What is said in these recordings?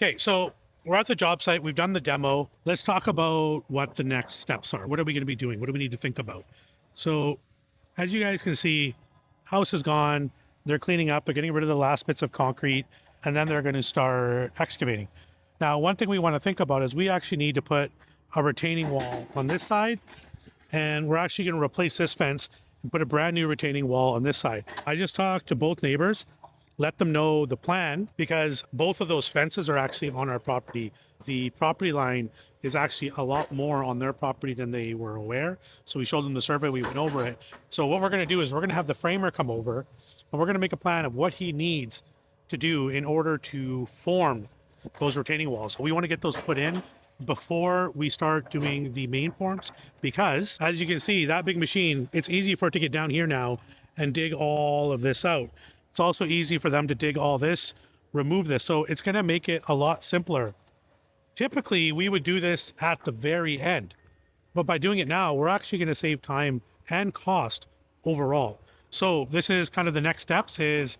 Okay, so we're at the job site. We've done the demo. Let's talk about what the next steps are. What are we going to be doing? What do we need to think about? So, as you guys can see, house is gone. They're cleaning up. They're getting rid of the last bits of concrete, and then they're going to start excavating. Now, one thing we want to think about is we actually need to put a retaining wall on this side, and we're actually going to replace this fence and put a brand new retaining wall on this side. I just talked to both neighbors, let them know the plan, because both of those fences are actually on our property. The property line is actually a lot more on their property than they were aware. So we showed them the survey, we went over it. So what we're going to do is we're going to have the framer come over, and we're going to make a plan of what he needs to do in order to form those retaining walls. We want to get those put in before we start doing the main forms, because as you can see, that big machine, it's easy for it to get down here now and dig all of this out. It's also easy for them to dig all this, remove this. So it's going to make it a lot simpler. Typically, we would do this at the very end, but by doing it now, we're actually going to save time and cost overall. So this is kind of the next steps, is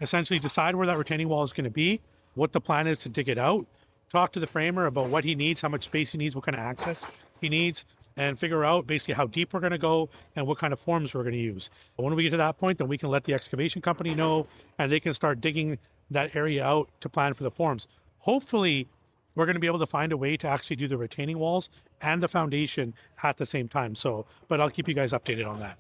essentially decide where that retaining wall is going to be, what the plan is to dig it out, talk to the framer about what he needs, how much space he needs, what kind of access he needs, and figure out basically how deep we're going to go and what kind of forms we're going to use. When we get to that point, then we can let the excavation company know, and they can start digging that area out to plan for the forms. Hopefully, we're going to be able to find a way to actually do the retaining walls and the foundation at the same time. So, but I'll keep you guys updated on that.